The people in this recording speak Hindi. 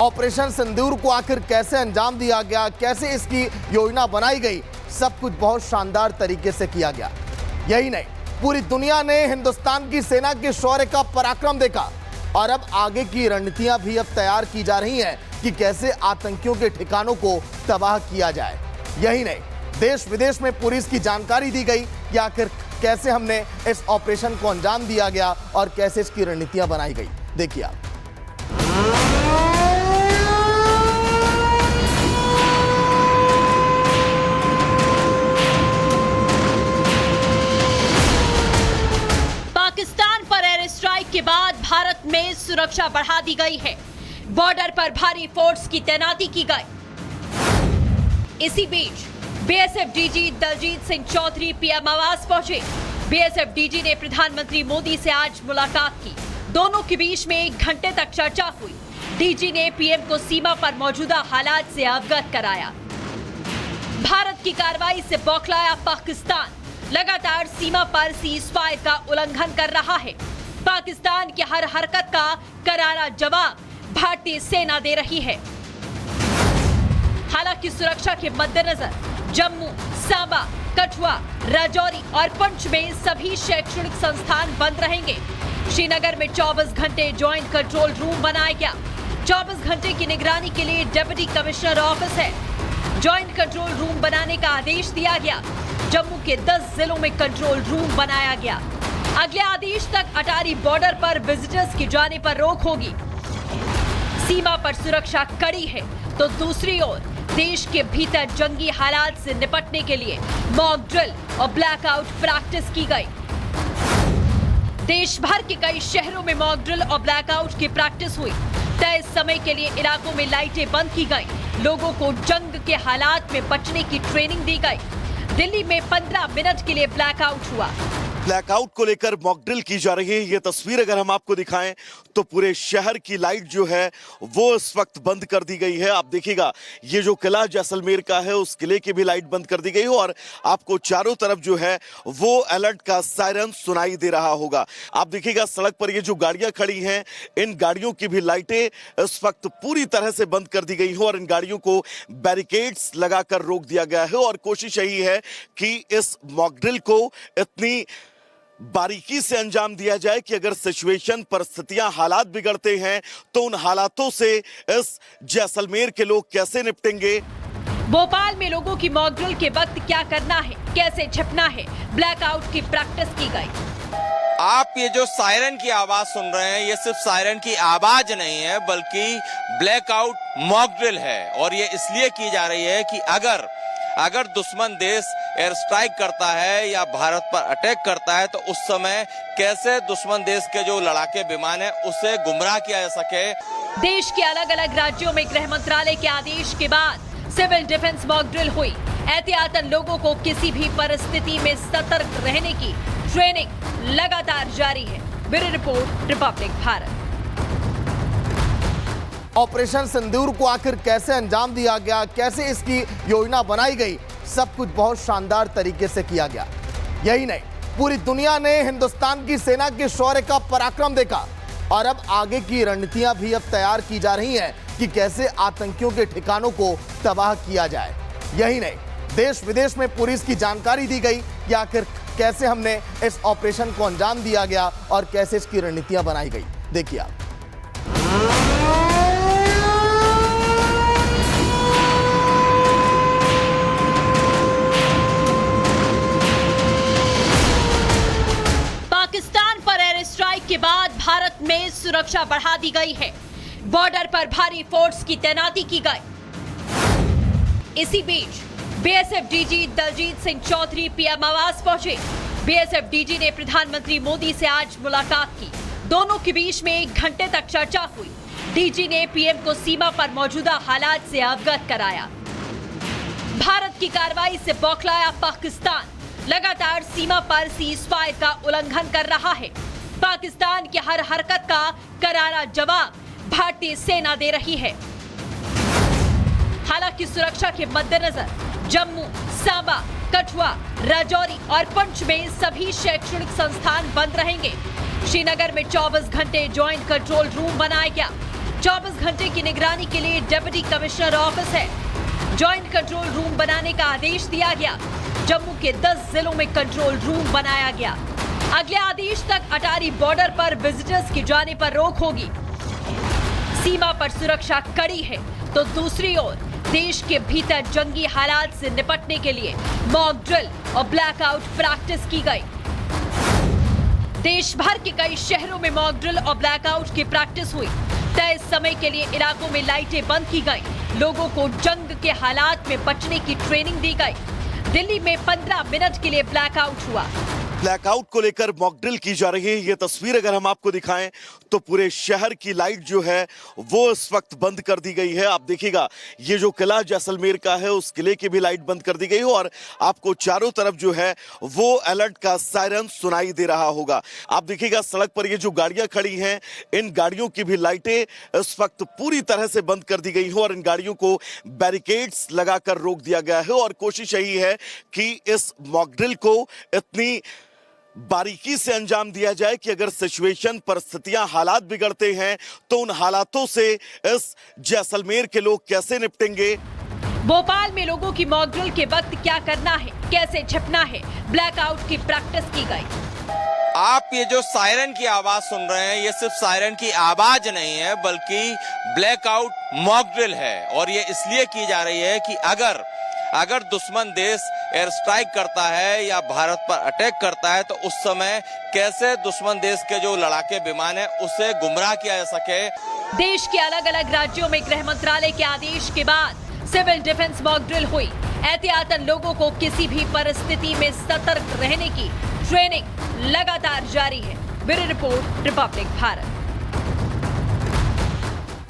ऑपरेशन सिंदूर को आखिर कैसे अंजाम दिया गया, कैसे इसकी योजना बनाई गई, सब कुछ बहुत शानदार तरीके से किया गया। यही नहीं, पूरी दुनिया ने हिंदुस्तान की सेना के शौर्य का पराक्रम देखा और अब आगे की रणनीतियां भी अब तैयार की जा रही हैं कि कैसे आतंकियों के ठिकानों को तबाह किया जाए। यही नहीं, देश विदेश में पूरी इसकी जानकारी दी गई कि आखिर कैसे हमने इस ऑपरेशन को अंजाम दिया गया और कैसे इसकी रणनीतियां बनाई गई। देखिए आप। पाकिस्तान पर एयर स्ट्राइक के बाद भारत में सुरक्षा बढ़ा दी गई है। बॉर्डर पर भारी फोर्स की तैनाती की गई। इसी बीच BSF DG Daljeet Singh Chaudhary PM आवास पहुंचे। बीएसएफ डीजी ने प्रधानमंत्री मोदी से आज मुलाकात की। दोनों के बीच में 1 घंटे तक चर्चा हुई। डीजी ने पीएम को सीमा पर मौजूदा हालात से अवगत कराया। भारत की कार्रवाई से बौखलाया पाकिस्तान। लगातार सीमा पर सीजफायर का उल्लंघन कर रहा है। पाकिस्तान की हर हरकत का करारा जवाब भारतीय सेना दे रही है। हालांकि सुरक्षा के मद्देनजर जम्मू, सांबा, कठुआ, राजौरी और पुंछ में सभी शैक्षणिक संस्थान बंद रहेंगे। श्रीनगर में 24 घंटे ज्वाइंट कंट्रोल रूम बनाया गया। 24 घंटे की निगरानी के लिए डिप्टी कमिश्नर ऑफिस है। ज्वाइंट कंट्रोल रूम बनाने का आदेश दिया गया। जम्मू के 10 जिलों में कंट्रोल रूम बनाया गया। अगले आदेश तक अटारी बॉर्डर पर विजिटर्स की जाने पर रोक होगी। सीमा पर सुरक्षा कड़ी है तो दूसरी ओर देश के भीतर जंगी हालात से निपटने के लिए मॉक ड्रिल और ब्लैकआउट प्रैक्टिस की गई। देश भर के कई शहरों में मॉक ड्रिल और ब्लैकआउट की प्रैक्टिस हुई। तय समय के लिए इलाकों में लाइटें बंद की गई। लोगों को जंग के हालात में बचने की ट्रेनिंग दी गई। दिल्ली में 15 मिनट के लिए ब्लैकआउट हुआ। ब्लैकआउट को लेकर मॉक ड्रिल की जा रही है। ये तस्वीर अगर हम आपको दिखाएं तो पूरे शहर की लाइट जो है वो इस वक्त बंद कर दी गई है। आप देखिएगा ये जो किला जैसलमेर का है उस किले की भी लाइट बंद कर दी गई है और आपको चारों तरफ जो है वो अलर्ट का सायरन सुनाई दे रहा होगा। आप देखिएगा सड़क पर ये जो गाड़ियां खड़ी हैं इन गाड़ियों की भी लाइटें इस वक्त पूरी तरह से बंद कर दी गई हैं और इन गाड़ियों को बैरिकेड्स लगाकर रोक दिया गया है और कोशिश यही है कि इस मॉक ड्रिल को इतनी बारीकी से अंजाम दिया जाए कि अगर सिचुएशन, परिस्थितियां, हालात बिगड़ते हैं तो उन हालातों से इस जैसलमेर के लोग कैसे निपटेंगे। भोपाल में लोगों की मॉक ड्रिल के वक्त क्या करना है, कैसे छिपना है, ब्लैकआउट की प्रैक्टिस की गई। आप ये जो सायरन की आवाज सुन रहे हैं ये सिर्फ सायरन की आवाज नहीं है बल्कि ब्लैकआउट मॉक ड्रिल है और ये इसलिए की जा रही है कि अगर दुश्मन देश एयर स्ट्राइक करता है या भारत पर अटैक करता है तो उस समय कैसे दुश्मन देश के जो लड़ाके विमान है उसे गुमराह किया जा सके। देश के अलग अलग राज्यों में गृह मंत्रालय के आदेश के बाद सिविल डिफेंस मॉक ड्रिल हुई। एहतियातन लोगों को किसी भी परिस्थिति में सतर्क रहने की ट्रेनिंग लगातार जारी है। Bureau report, Republic Bharat. Operation Sindoor को आखिर कैसे अंजाम दिया गया, कैसे इसकी योजना बनाई गई, सब कुछ बहुत शानदार तरीके से किया गया। यही नहीं, पूरी दुनिया ने हिंदुस्तान की सेना के शौर्य का पराक्रम देखा और अब आगे की रणनीतियां भी अब तैयार की जा रही हैं कि कैसे आतंकियों के ठिकानों को तबाह किया जाए। यही नहीं, देश विदेश में पूरी इसकी जानकारी दी गई कि आखिर कैसे हमने इस ऑपरेशन को अंजाम दिया गया और कैसे इसकी रणनीतियां बनाई गई। देखिए आप। पाकिस्तान पर एयर स्ट्राइक के बाद भारत में सुरक्षा बढ़ा दी गई है। बॉर्डर पर भारी फोर्स की तैनाती की गई। इसी बीच BSF DG Daljeet Singh Chaudhary PM आवास पहुंचे। बीएसएफ डीजी ने प्रधानमंत्री मोदी से आज मुलाकात की। दोनों के बीच में 1 घंटे तक चर्चा हुई। डीजी ने पीएम को सीमा पर मौजूदा हालात से अवगत कराया। भारत की कार्रवाई से बौखलाया पाकिस्तान। लगातार सीमा पर सीजफायर का उल्लंघन कर रहा है। पाकिस्तान की हर हरकत का करारा जवाब भारतीय सेना दे रही है। हालांकि सुरक्षा के मद्देनजर जम्मू, सांबा, कठुआ, राजौरी और पुंछ में सभी शैक्षणिक संस्थान बंद रहेंगे। श्रीनगर में 24 घंटे ज्वाइंट कंट्रोल रूम बनाया गया। 24 घंटे की निगरानी के लिए डिप्टी कमिश्नर ऑफिस है। जॉइंट कंट्रोल रूम बनाने का आदेश दिया गया। जम्मू के 10 जिलों में कंट्रोल रूम बनाया गया। अगले आदेश तक अटारी बॉर्डर पर विजिटर्स के जाने पर रोक होगी। सीमा पर सुरक्षा कड़ी है तो दूसरी ओर देश के भीतर जंगी हालात से निपटने के लिए मॉक ड्रिल और ब्लैकआउट प्रैक्टिस की गई। देश भर के कई शहरों में मॉक ड्रिल और ब्लैकआउट की प्रैक्टिस हुई। तय समय के लिए इलाकों में लाइटें बंद की गई। लोगों को जंग के हालात में बचने की ट्रेनिंग दी गई। दिल्ली में 15 मिनट के लिए ब्लैकआउट हुआ। ब्लैकआउट को लेकर मॉकड्रिल की जा रही है। ये तस्वीर अगर हम आपको दिखाएं तो पूरे शहर की लाइट जो है वो इस वक्त बंद कर दी गई है। आप देखिएगा ये जो किला जैसलमेर का है उस किले की भी लाइट बंद कर दी गई है और आपको चारों तरफ जो है वो अलर्ट का सायरन सुनाई दे रहा होगा। आप देखिएगा सड़क पर ये जो गाड़ियां खड़ी हैं इन गाड़ियों की भी लाइटें इस वक्त पूरी तरह से बंद कर दी गई है और इन गाड़ियों को बैरिकेड्स लगाकर रोक दिया गया है और कोशिश यही है कि इस मॉकड्रिल को इतनी बारीकी से अंजाम दिया जाए कि अगर सिचुएशन परिस्थितियां हालात बिगड़ते हैं तो उन हालातों से इस जैसलमेर के लोग कैसे निपटेंगे। भोपाल में लोगों की मॉक ड्रिल के वक्त क्या करना है, कैसे छिपना है, ब्लैकआउट की प्रैक्टिस की गई। आप ये जो सायरन की आवाज सुन रहे हैं ये सिर्फ सायरन की आवाज नहीं है बल्कि ब्लैकआउट मॉक ड्रिल है और ये इसलिए की जा रही है कि अगर दुश्मन देश एयर स्ट्राइक करता है या भारत पर अटैक करता है तो उस समय कैसे दुश्मन देश के जो लड़ाके विमान है उसे गुमराह किया जा सके। देश के अलग अलग राज्यों में गृह मंत्रालय के आदेश के बाद सिविल डिफेंस मॉक ड्रिल हुई। एहतियातन लोगों को किसी भी परिस्थिति में सतर्क रहने की ट्रेनिंग लगातार जारी है। Bureau report, Republic Bharat.